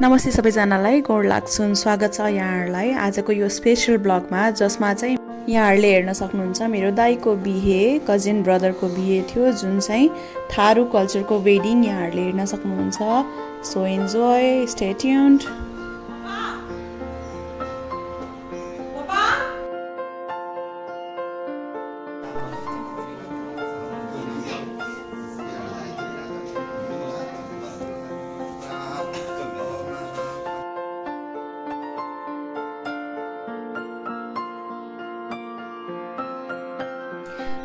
नमस्ते सबैजनालाई गोड लाग्छुन् स्वागत छ यहाँहरूलाई आजको यो स्पेशल ब्लगमा जसमा चाहिँ यहाँहरूले हेर्न सक्नुहुन्छ मेरो दाइको बिहे कजिन ब्रदरको बिहे थियो जुन चाहिँ थारू कल्चरको वेडिङ यहाँहरूले हेर्न सक्नुहुन्छ सो एन्जोय स्टे ट्युन्ड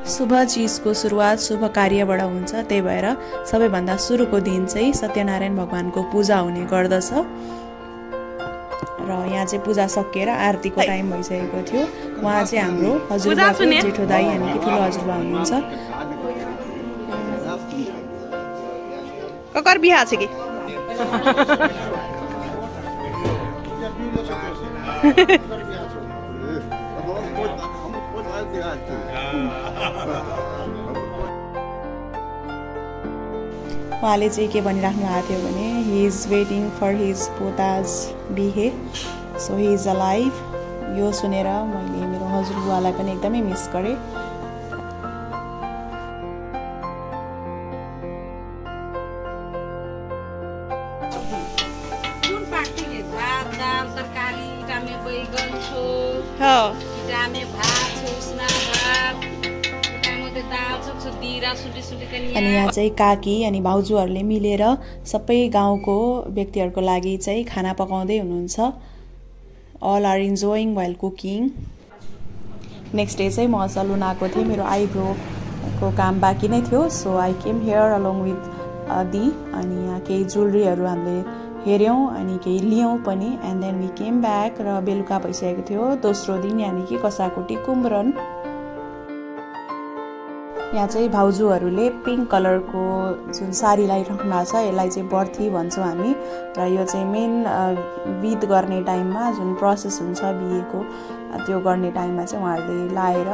शुभ चीजको सुरुवात शुभ कार्यबाट हुन्छ त्यही भएर सबैभन्दा सुरुको दिन चाहिँ सत्यनारायण भगवानको पूजा हुने गर्दछ र यहाँ चाहिँ पूजा सकिएर आरतीको टाइम भइसकेको थियो उहाँ चाहिँ हाम्रो हजुरबाको जेठो दाइ अनि कि ठुलो हजुरबा हुनुहुन्छ ककर बिहा छ कि उहाँले चाहिँ के भनिराख्नु भएको थियो भने he is waiting for his पोताज बिहे सो हि इज अलाइभ यो सुनेर मैले मेरो हजुरबुवालाई पनि एकदमै मिस गरेँ अनि यहाँ चाहिँ काकी अनि भाउजूहरूले मिलेर सबै गाउँको व्यक्तिहरूको लागि चाहिँ खाना पकाउँदै हुनुहुन्छ all are enjoying while cooking next day चाहिँ म सलुन आएको थिएँ मेरो आइब्रोको काम बाँकी नै थियो so I came here along with the अनि यहाँ केही ज्वेलरीहरू हामीले हेऱ्यौँ अनि केही लियौँ पनि and then we came back र बेलुका भइसकेको थियो दोस्रो दिन यानि कि कसाकुटी कुम्रन यहाँ चाहिँ भाउजूहरूले पिङ्क कलरको जुन साडी लगाइराख्नु भएको छ यसलाई चाहिँ बर्थी भन्छौँ हामी र यो चाहिँ मेन विध गर्ने टाइममा जुन प्रोसेस हुन्छ बिहेको त्यो गर्ने टाइममा चाहिँ उहाँहरूले लाएर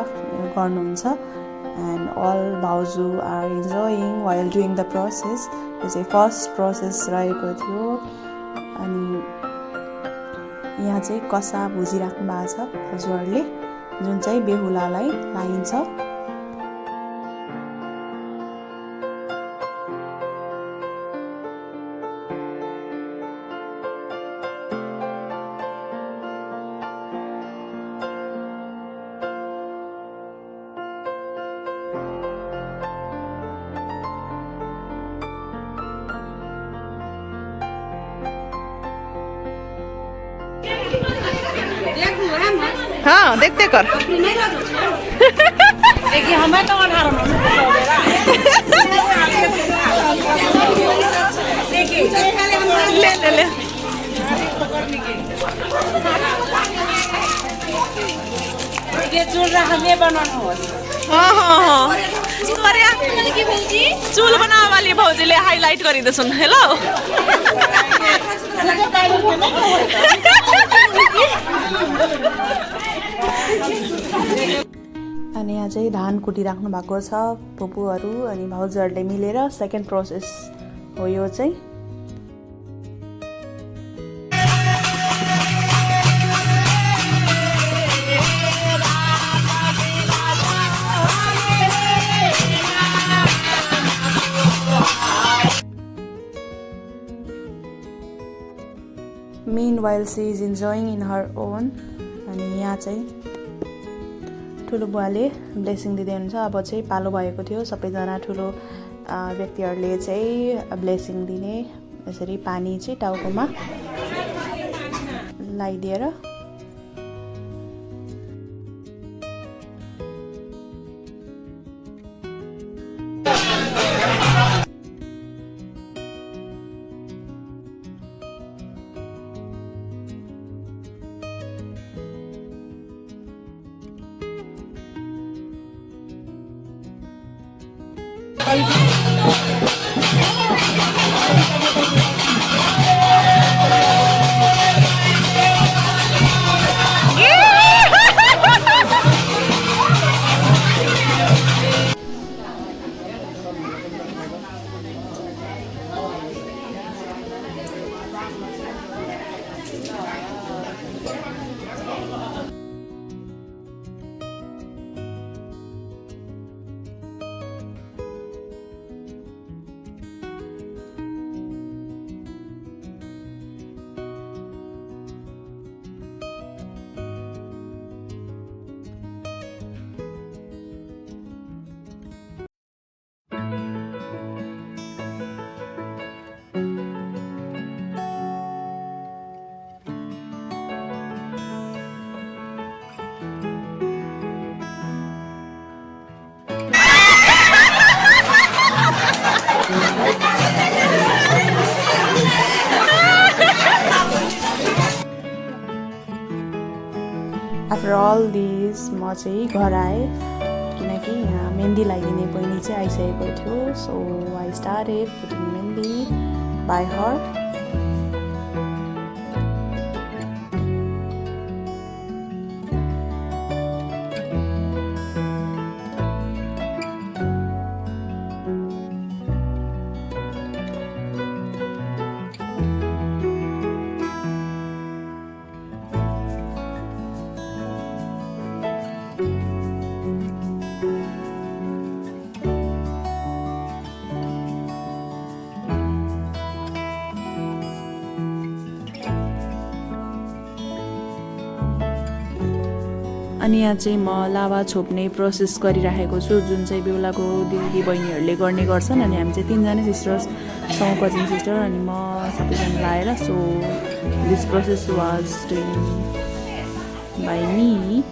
गर्नुहुन्छ एन्ड अल भाउजू are enjoying while doing the process यो चाहिँ फर्स्ट प्रोसेस रहेको थियो अनि यहाँ चाहिँ कसा भुजिराख्नु भएको छ हजुरहरूले जुन चाहिँ बेहुलालाई लाइन्छ हाँ देखते कर हमें तो 18 ले ले ले ये चूल रहा हमें बनाना हो हाँ हाँ हाँ चूल बनाने वाली भाउजूले हाइलाइट गरिदिन्छन् हेलो अनि यहाँ चाहिँ धान कुटिराख्नु भएको छ फुपूहरू अनि भाउजूहरूले मिलेर सेकेन्ड प्रोसेस हो यो चाहिँ Meanwhile, she is enjoying in her own. अनि यहाँ चाहिँ ठुलो बुवाले ब्लेसिङ दिँदै हुनुहुन्छ अब चाहिँ पालो भएको थियो सबैजना ठुलो व्यक्तिहरूले चाहिँ ब्लेसिङ दिने यसरी पानी चाहिँ टाउकोमा लगाइदिएर आफ्टर अल दिस म चाहिँ घर आएँ किनकि यहाँ मेहन्दी लगाइदिने बहिनी चाहिँ आइसकेको थियो. So I started putting mehndi by her. अनि यहाँ चाहिँ म लाभा छोप्ने प्रोसेस गरिराखेको छु जुन चाहिँ बेहुलाको दिदी बहिनीहरूले गर्ने गर्छन्. अनि हामी चाहिँ 3 जना सिस्टर्स कजिन सिस्टर अनि म सबैजना लाएर. So this process was doing by me.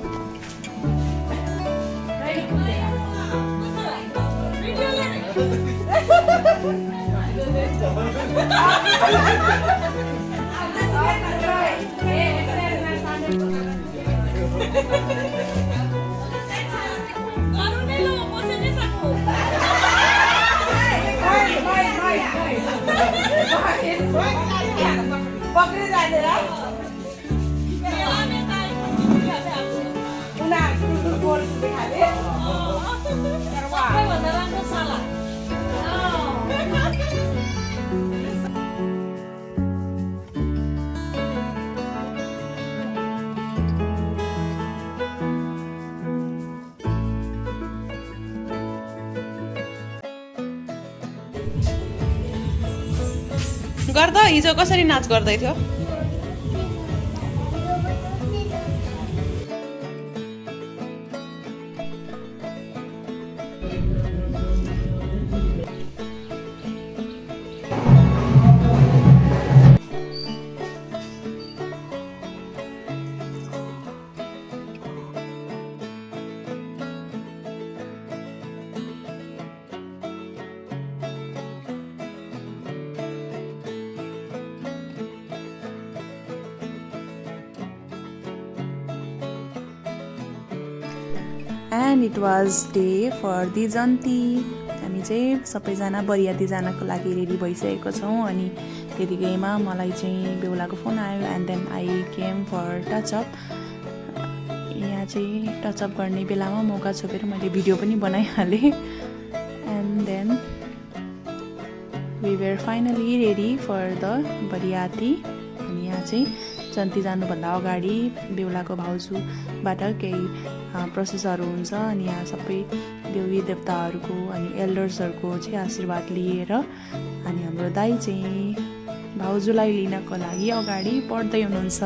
गर्दा हिजो कसरी नाच गर्दै थियो? And it was day for the जन्ती. हामी चाहिँ सबैजना बरियाती जानको लागि रेडी भइसकेको छौँ. अनि त्यतिकैमा मलाई चाहिँ बेहुलाको फोन आयो and then I came for touch up. यहाँ चाहिँ टचअप गर्ने बेलामा मौका छोपेर मैले भिडियो पनि बनाइहालेँ. And then we were finally ready for the बरियाती. अनि यहाँ चाहिँ जन्ती जानुभन्दा अगाडि बेहुलाको भाउजूबाट केही प्रोसेसहरू हुन्छ. अनि यहाँ सबै देवी देवताहरूको अनि एल्डर्सहरूको चाहिँ आशीर्वाद लिएर अनि हाम्रो दाइ चाहिँ भाउजूलाई लिनको लागि अगाडि बढ्दै हुनुहुन्छ.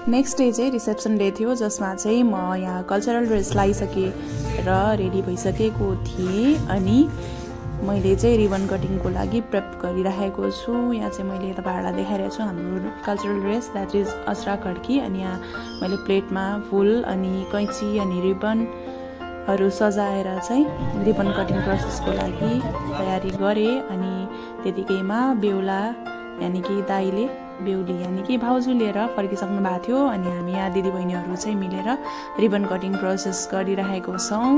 नेक्स्ट डे चाहिँ रिसेप्सन डे थियो जसमा चाहिँ म यहाँ कल्चरल ड्रेस लगाइसकेर रेडी भइसकेको थिएँ. अनि मैले चाहिँ रिबन कटिङको लागि प्रेप गरिराखेको छु। यहाँ चाहिँ मैले तपाईँहरूलाई देखाइरहेको छु हाम्रो कल्चरल ड्रेस द्याट इज अजरा खड्की। अनि यहाँ मैले प्लेटमा फुल अनि कैँची अनि रिबनहरू सजाएर चाहिँ रिबन कटिङ प्रोसेसको लागि तयारी गरेँ। अनि त्यतिकैमा बेहुला यानि कि दाइले बेहुली यानि कि भाउजू लिएर फर्किसक्नु भएको थियो। अनि हामी यहाँ दिदीबहिनीहरू चाहिँ मिलेर रिबन कटिङ प्रोसेस गरिरहेको छौँ।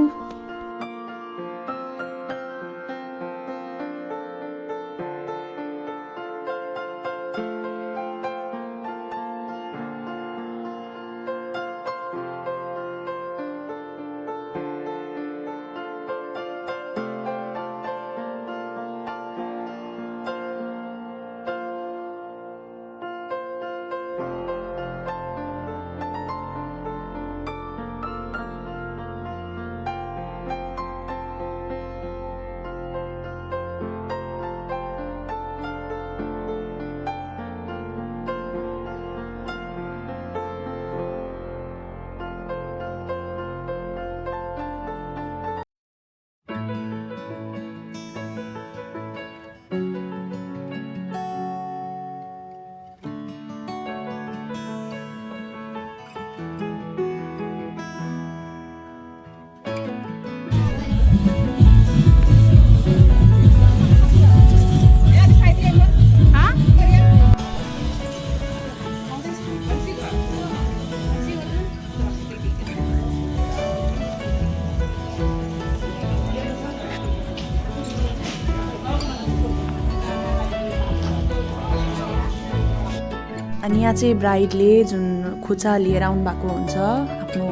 अनि यहाँ चाहिँ ब्राइडले जुन खुचा लिएर आउनु भएको हुन्छ आफ्नो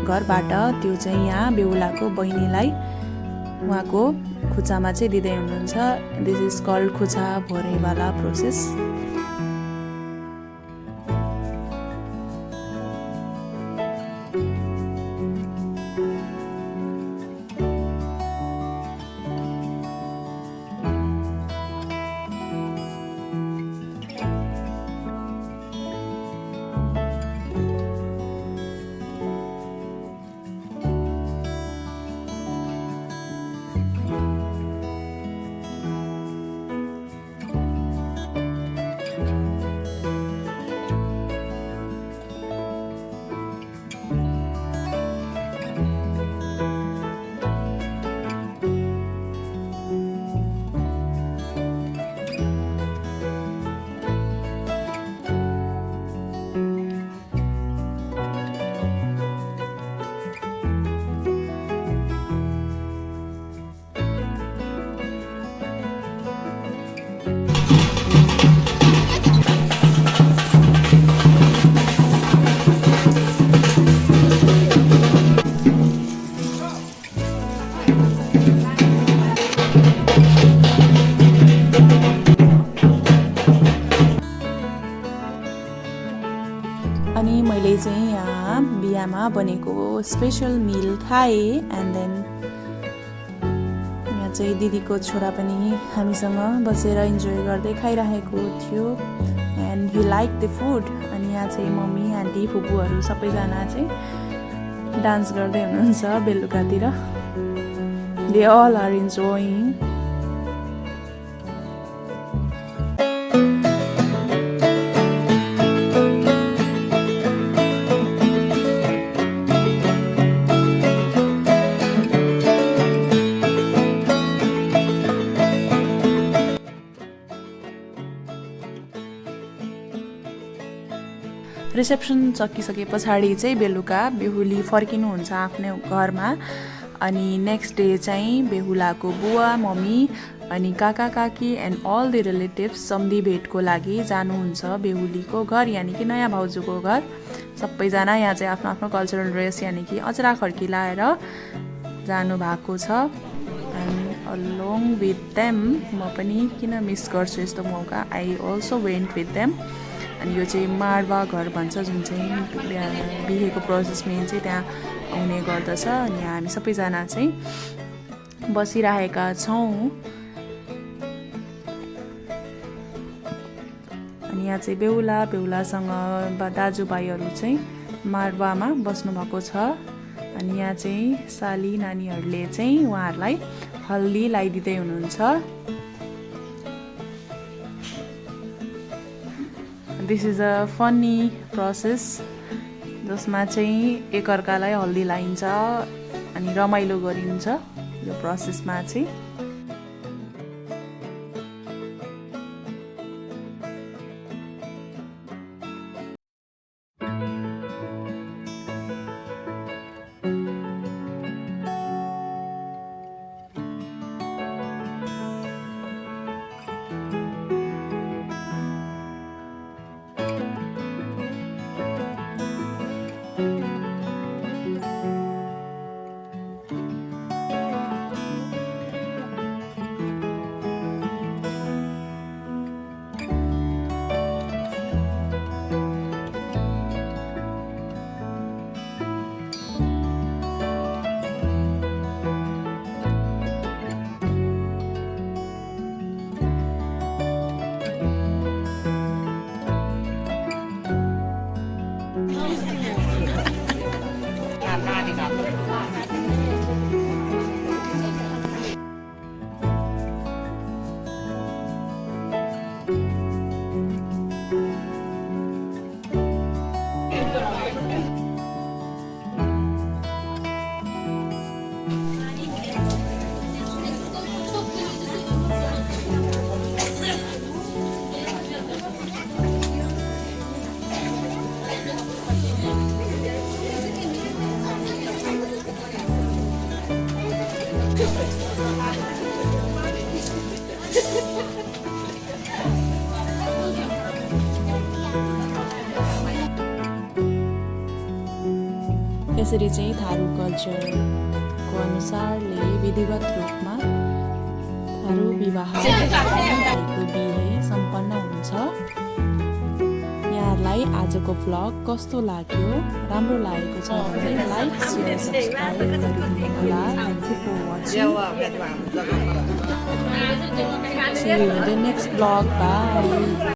घरबाट, त्यो चाहिँ यहाँ बेहुलाको बहिनीलाई उहाँको खुचामा चाहिँ दिँदै हुनुहुन्छ। दिस इज कल्ड खुचा भोरेवाला प्रोसेस। अनि मैले चाहिँ यहाँ बिहामा बनेको स्पेसल मिल खाएँ। एन्ड देन यहाँ चाहिँ दिदीको छोरा पनि हामीसँग बसेर इन्जोय गर्दै खाइरहेको थियो। And Hee like the food. अनि यहाँ चाहिँ मम्मी आन्टी फुपूहरू सबैजना चाहिँ डान्स गर्दै हुनुहुन्छ बेलुकातिर। They all are enjoying. Reception सकिसके पछाडि चाहिँ बेलुका बेहुली फर्किनुहुन्छ आफ्नो घरमा। अनि नेक्स्ट डे चाहिँ बेहुलाको बुवा मम्मी अनि काका काकी एन्ड अल द रिलेटिभ्स सम्धी भेटको लागि जानुहुन्छ बेहुलीको घर यानि कि नयाँ भाउजूको घर। सबैजना यहाँ चाहिँ आफ्नो आफ्नो कल्चरल ड्रेस यानि कि अजरा खड्की लाएर जानु भएको छ। एन्ड अलोङ विथ देम म पनि किन मिस गर्छु यस्तो मौका, I also went with them. अनि यो चाहिँ मारवा घर भन्छ जुन चाहिँ बिहेको प्रोसेस मेन चाहिँ त्यहाँ आउने गर्दछ। अनि हामी सबैजना चाहिँ बसिरहेका छौँ। अनि यहाँ चाहिँ बेहुलासँग दाजुभाइहरू चाहिँ मारवामा बस्नुभएको छ। अनि यहाँ चाहिँ साली नानीहरूले चाहिँ उहाँहरूलाई हल्दी लगाइदिँदै हुनुहुन्छ। This is a funny process जसमा चाहिँ एकअर्कालाई हल्दी लगाइन्छ अनि रमाइलो गरिन्छ यो प्रोसेसमा चाहिँ। यसरी चाहिँ थारू कल्चरको अनुसारले विधिवत रूपमा थारू विवाह भएको बिहे सम्पन्न हुन्छ। यहाँहरूलाई आजको भ्लग कस्तो लाग्यो? राम्रो लागेको छ भने लाइक शेयर सब्सक्राइब गरिदिनु होला। Thank you for watching. See you in the next vlog. Bye.